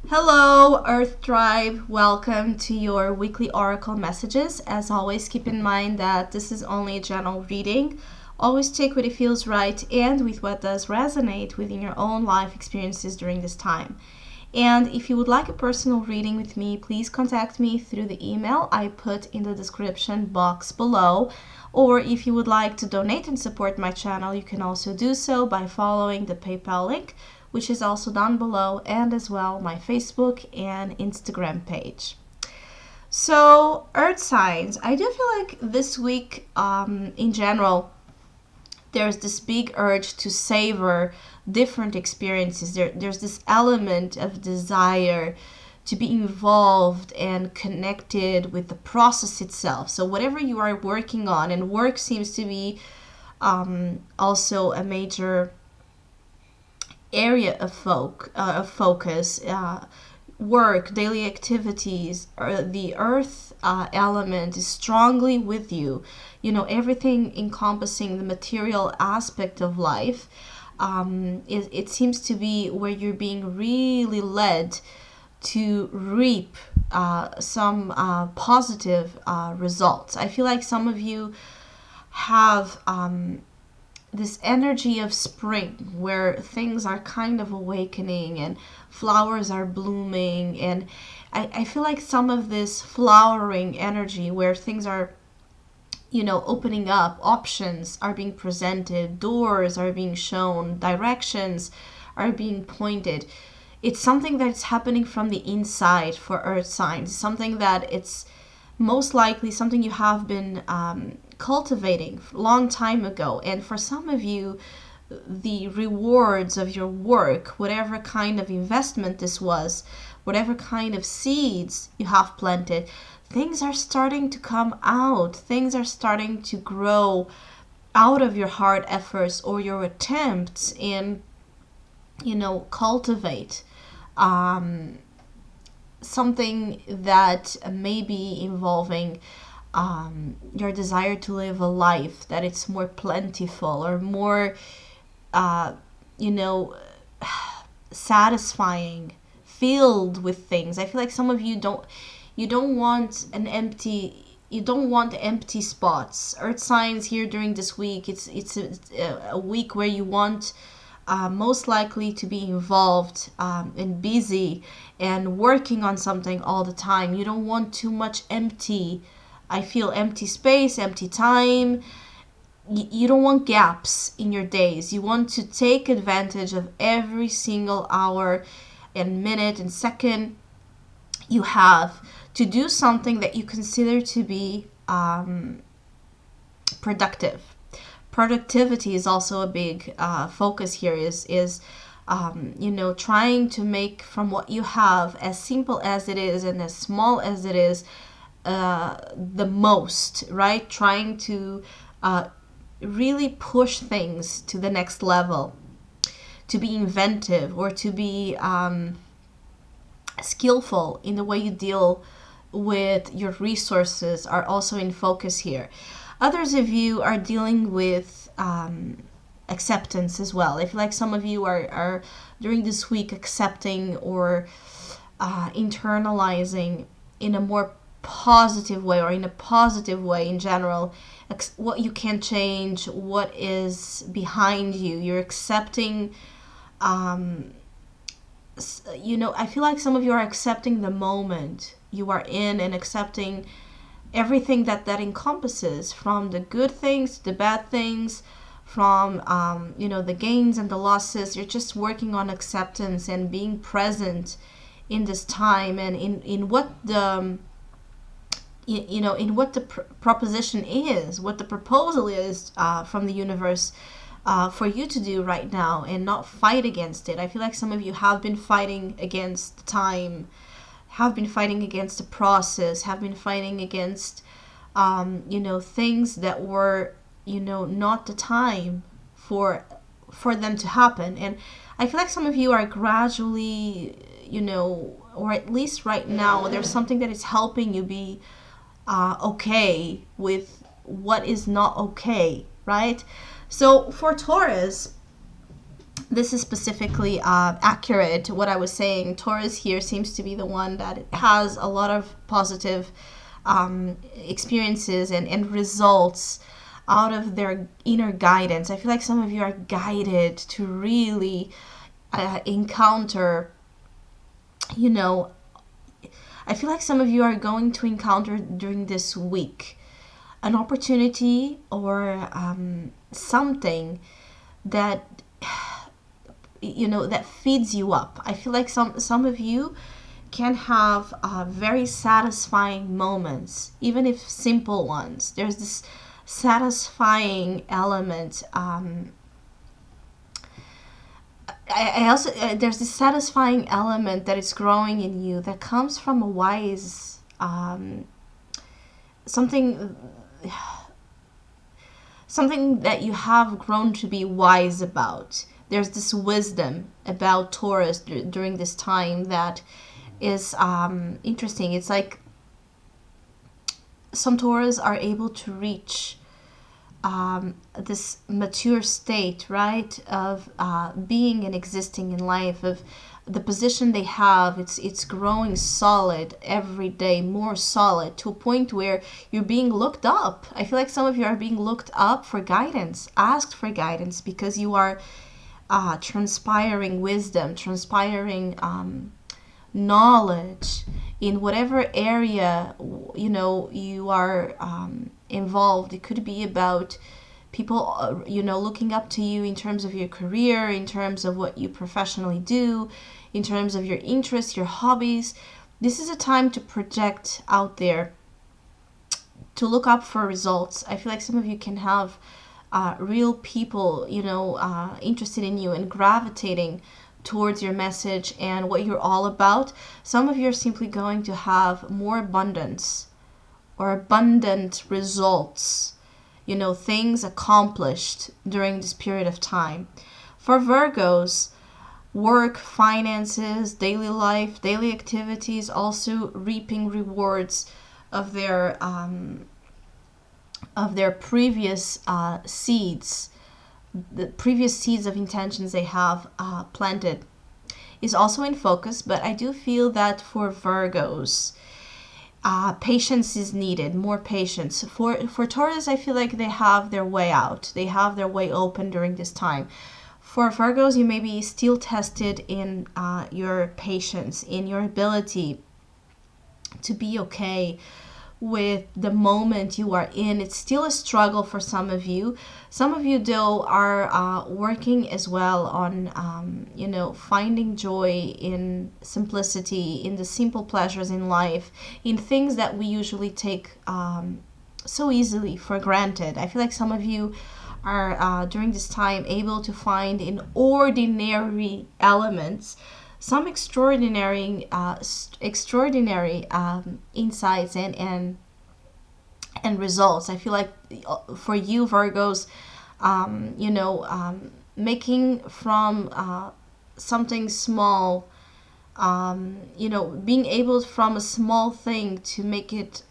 Hello, Earth Tribe. Welcome to your weekly oracle messages. As always, keep in mind that this is only a general reading. Always take what it feels right and with what does resonate within your own life experiences during this time. And if you would like a personal reading with me, please contact me through the email I put in the description box below. Or if you would like to donate and support my channel, you can also do so by following the PayPal link, which is also down below, and as well my Facebook and Instagram page. So, Earth signs, I do feel like this week in general, there's this big urge to savor different experiences. There's this element of desire to be involved and connected with the process itself. So whatever you are working on, and work seems to be also a major area of focus, work, daily activities, or the earth element is strongly with you. You know, everything encompassing the material aspect of life. It seems to be where you're being really led to reap some positive results. I feel like some of you have this energy of spring where things are kind of awakening and flowers are blooming, and I feel like some of this flowering energy where things are opening up, options are being presented, doors are being shown, directions are being pointed. It's something that's happening from the inside for earth signs, something that it's most likely something you have been cultivating a long time ago. And for some of you, the rewards of your work, whatever kind of investment this was, whatever kind of seeds you have planted, things are starting to come out. Things are starting to grow out of your hard efforts or your attempts in, cultivate something that may be involving your desire to live a life that it's more plentiful or more, satisfying, filled with things. I feel like some of you don't want empty spots. Earth signs here during this week, it's a week where you want most likely to be involved and busy and working on something all the time. You don't want too much empty. I feel empty space, empty time. You don't want gaps in your days. You want to take advantage of every single hour and minute and second you have to do something that you consider to be productive. Productivity is also a big focus here, is trying to make from what you have, as simple as it is and as small as it is, the most, right? Trying to really push things to the next level, to be inventive or to be skillful in the way you deal with your resources are also in focus here. Others of you are dealing with acceptance as well. I feel like some of you are during this week accepting or internalizing in a more positive way, or in a positive way in general, what you can change, what is behind you. You're accepting, I feel like some of you are accepting the moment you are in and accepting everything that encompasses, from the good things to the bad things, from the gains and the losses. You're just working on acceptance and being present in this time, and in what the in what the proposition is, what the proposal is from the universe for you to do right now, and not fight against it. I feel like some of you have been fighting against time, have been fighting against the process, have been fighting against things that were not the time for them to happen. And I feel like some of you are gradually, or at least right now, there's something that is helping you be okay with what is not okay, right? So for Taurus, this is specifically accurate. What I was saying, Taurus here seems to be the one that has a lot of positive experiences and results out of their inner guidance. I feel like some of you are guided to really encounter, you know, I feel like some of you are going to encounter during this week an opportunity or something that, you know, that feeds you up. I feel like some of you can have very satisfying moments, even if simple ones. There's this satisfying element. I also there's this satisfying element that is growing in you that comes from a wise something that you have grown to be wise about. There's this wisdom about Taurus during this time that is interesting. It's like some Taurus are able to reach this mature state, right, of being and existing in life, of the position they have. It's growing solid every day, more solid, to a point where you're being looked up. I feel like some of you are being looked up for guidance, asked for guidance, because you are transpiring wisdom, transpiring knowledge in whatever area, you know, you are involved. It could be about people, you know, looking up to you in terms of your career, in terms of what you professionally do, in terms of your interests, your hobbies. This is a time to project out there, to look up for results. I feel like some of you can have real people, you know, interested in you and gravitating towards your message and what you're all about. Some of you are simply going to have more abundance or abundant results, you know, things accomplished during this period of time. For Virgos, work, finances, daily life, daily activities, also reaping rewards of their previous seeds, the previous seeds of intentions they have planted, is also in focus. But I do feel that for Virgos, patience is needed, more patience. For Taurus, I feel like they have their way out. They have their way open during this time. For Virgos, you may be still tested in your patience, in your ability to be okay with the moment you are in. It's still a struggle for some of you. Some of you, though, are working as well on, you know, finding joy in simplicity, in the simple pleasures in life, in things that we usually take so easily for granted. I feel like some of you are during this time able to find in ordinary elements some extraordinary insights and results. I feel like for you Virgos, you know, making from something small, you know, being able from a small thing to make it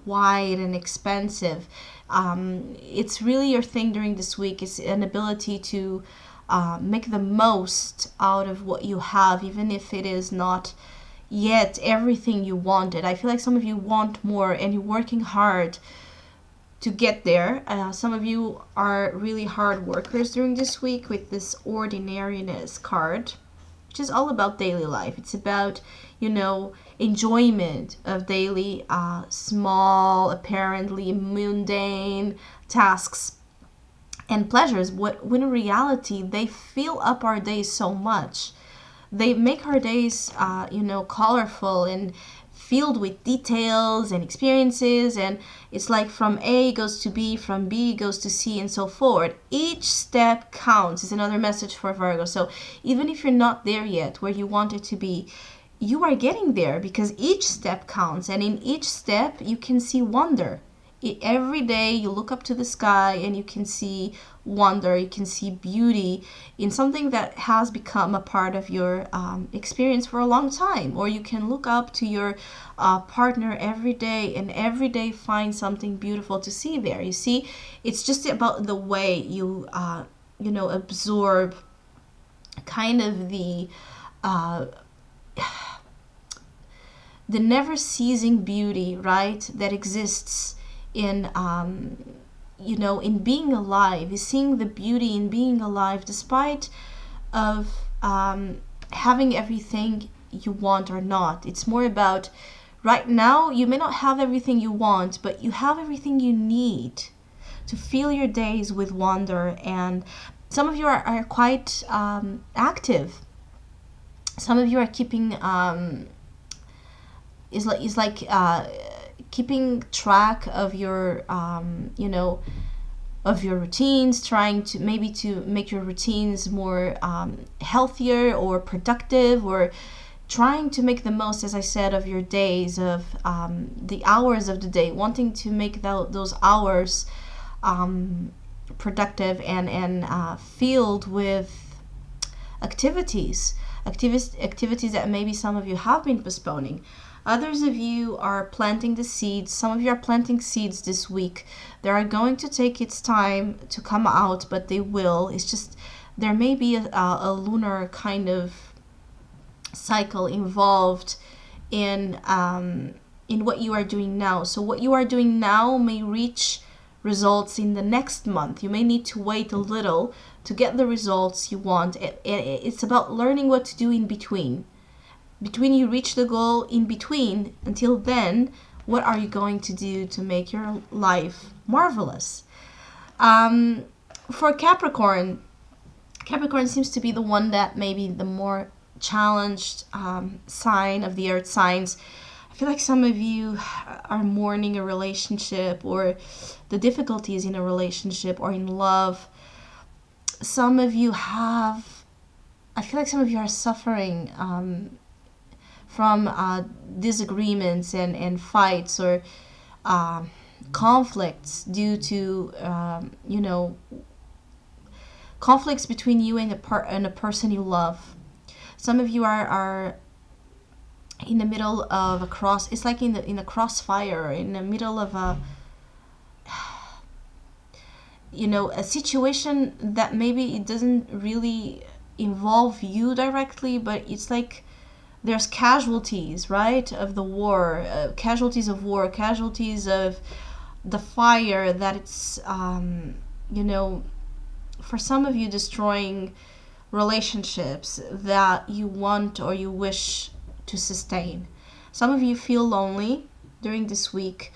wide and expensive. It's really your thing during this week. It's an ability to make the most out of what you have, even if it is not yet everything you wanted. I feel like some of you want more and you're working hard to get there. Some of you are really hard workers during this week with this ordinariness card, which is all about daily life. It's about, you know, enjoyment of daily, small, apparently mundane tasks and pleasures, when in reality they fill up our days so much. They make our days, you know, colorful and filled with details and experiences. And it's like from A goes to B, from B goes to C, and so forward. Each step counts is another message for Virgo. So even if you're not there yet where you want it to be, you are getting there, because each step counts. And in each step you can see wonder. Every day you look up to the sky and you can see wonder, you can see beauty in something that has become a part of your experience for a long time. Or you can look up to your partner every day and every day find something beautiful to see there. You see, it's just about the way you, you know, absorb kind of uh, the never ceasing beauty, right, that exists in in being alive, is seeing the beauty in being alive despite of having everything you want or not. It's more about right now you may not have everything you want, but you have everything you need to fill your days with wonder. And some of you are quite active. Some of you are keeping is like keeping track of your of your routines, trying to maybe to make your routines more healthier or productive, or trying to make the most, as I said, of your days, of the hours of the day, wanting to make those hours productive and filled with activities that maybe some of you have been postponing. Others of you are planting the seeds. Some of you are planting seeds this week. They are going to take its time to come out, but they will. It's just there may be a lunar kind of cycle involved in what you are doing now. So what you are doing now may reach results in the next month. You may need to wait a little to get the results you want. It's about learning what to do in between you reach the goal. In between, until then, what are you going to do to make your life marvelous? For Capricorn seems to be the one that maybe the more challenged sign of the earth signs. I feel like some of you are mourning a relationship, or the difficulties in a relationship or in love. Some of you are suffering from disagreements and fights, or conflicts due to conflicts between you and a person you love. Some of you are in the middle of it's like in a crossfire, in the middle of a situation that maybe it doesn't really involve you directly, but it's like there's casualties, right, of the war, casualties of the fire that it's for some of you destroying relationships that you want or you wish to sustain. Some of you feel lonely during this week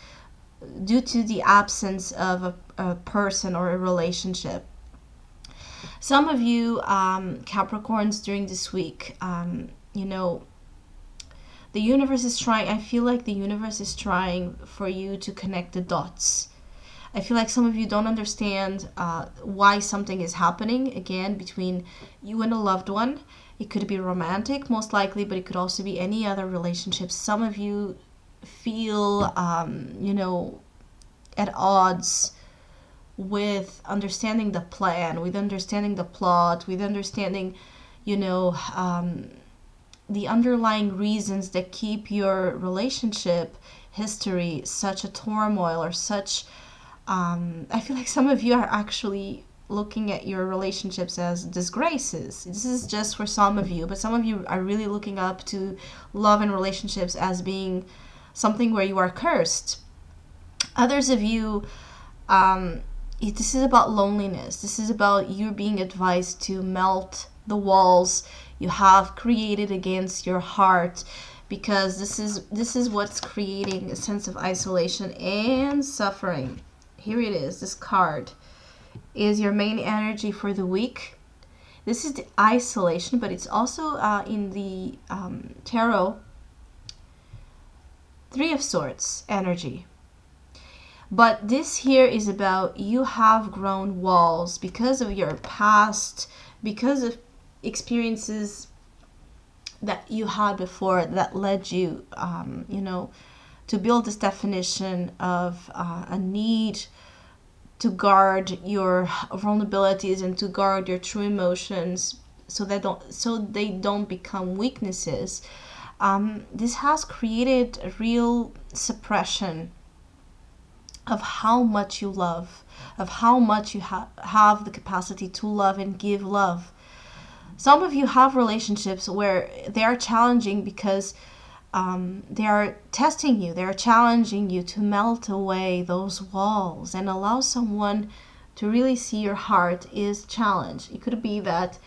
due to the absence of a person or a relationship. Some of you Capricorns during this week, the universe is trying. I feel like the universe is trying for you to connect the dots. I feel like some of you don't understand why something is happening again between you and a loved one. It could be romantic, most likely, but it could also be any other relationship. Some of you feel, at odds with understanding the plan, with understanding the plot, with understanding, the underlying reasons that keep your relationship history such a turmoil, or such I feel like some of you are actually looking at your relationships as disgraces. This is just for some of you, but some of you are really looking up to love and relationships as being something where you are cursed. Others of you, this is about loneliness. This is about you being advised to melt the walls you have created against your heart, because this is what's creating a sense of isolation and suffering. Here it is. This card is your main energy for the week. This is the isolation, but it's also in the tarot, Three of Swords energy. But this here is about you have grown walls because of your past, because of experiences that you had before that led you, to build this definition of a need to guard your vulnerabilities and to guard your true emotions, so they don't become weaknesses. This has created a real suppression of how much you love, of how much you have the capacity to love and give love. Some of you have relationships where they are challenging because they are testing you. They are challenging you to melt away those walls and allow someone to really see your heart is challenged. It could be that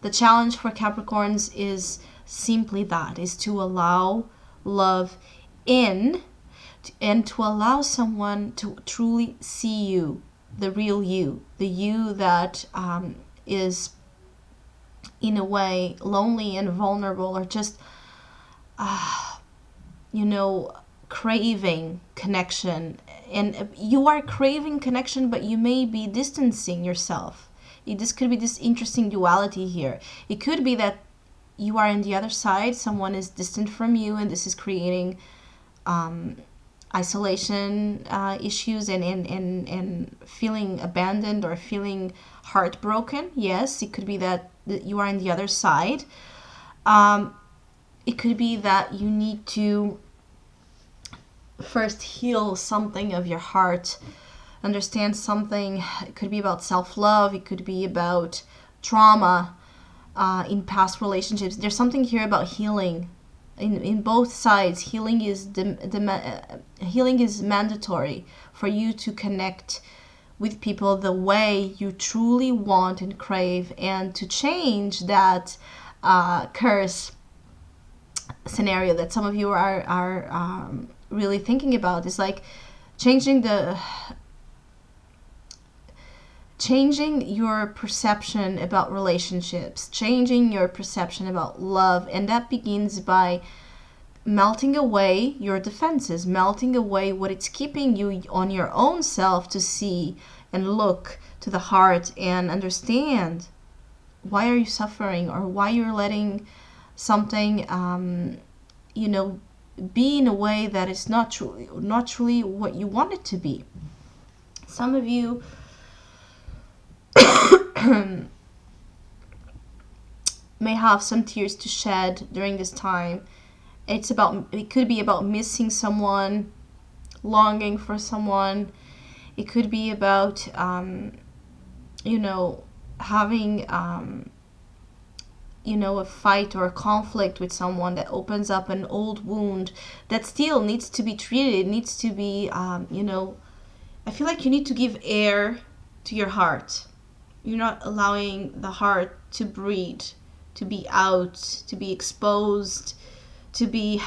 the challenge for Capricorns is simply that, is to allow love in and to allow someone to truly see you, the real you, the you that is in a way lonely and vulnerable, or just craving connection. And you are craving connection, but you may be distancing yourself. This could be this interesting duality here. It could be that you are on the other side, someone is distant from you, and this is creating isolation issues and feeling abandoned or feeling heartbroken. Yes, it could be that you are on the other side. It could be that you need to first heal something of your heart, understand something. It could be about self-love. It could be about trauma in past relationships. There's something here about healing in both sides. Healing is healing is mandatory for you to connect with people the way you truly want and crave, and to change that curse scenario that some of you are really thinking about. Is like changing your perception about relationships, changing your perception about love, and that begins by melting away your defenses, melting away what it's keeping you on your own self to see and look to the heart and understand why are you suffering, or why you're letting something be in a way that is not truly what you want it to be. Some of you may have some tears to shed during this time. It could be about missing someone, longing for someone. It could be about having a fight or a conflict with someone that opens up an old wound that still needs to be treated. It needs to be I feel like you need to give air to your heart. You're not allowing the heart to breathe, to be out, to be exposed, to be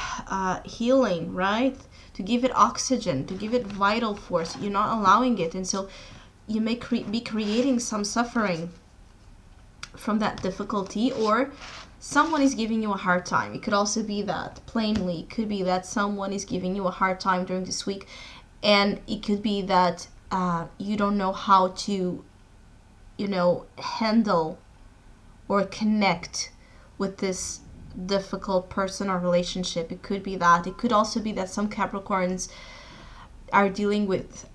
healing, right? To give it oxygen, to give it vital force. You're not allowing it, and so you may be creating some suffering from that difficulty, or someone is giving you a hard time. It could also be that, plainly, it could be that someone is giving you a hard time during this week, and it could be that you don't know how to handle or connect with this difficult person or relationship. It could be that. It could also be that some Capricorns are dealing with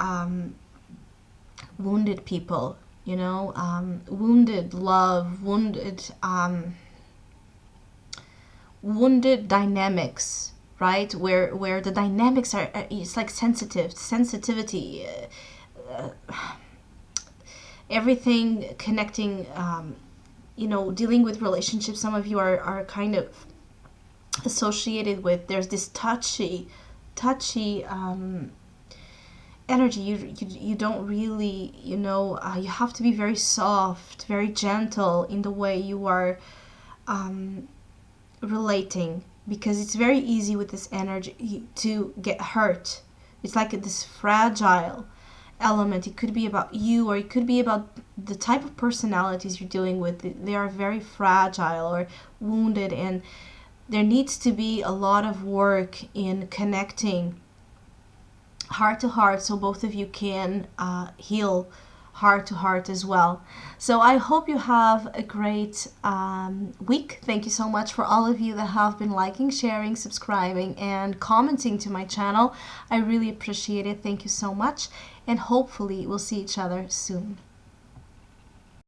wounded people, wounded love, wounded dynamics, right? Where the dynamics are, it's like sensitivity, everything connecting, dealing with relationships. Some of you are kind of associated with, there's this touchy energy. You don't really, you have to be very soft, very gentle in the way you are relating, because it's very easy with this energy to get hurt. It's like this fragile element. It could be about you, or it could be about the type of personalities you're dealing with. They are very fragile or wounded, and there needs to be a lot of work in connecting heart to heart, so both of you can heal heart to heart as well. So I hope you have a great week. Thank you so much for all of you that have been liking, sharing, subscribing, and commenting to my channel. I really appreciate it. Thank you so much, and hopefully we'll see each other soon.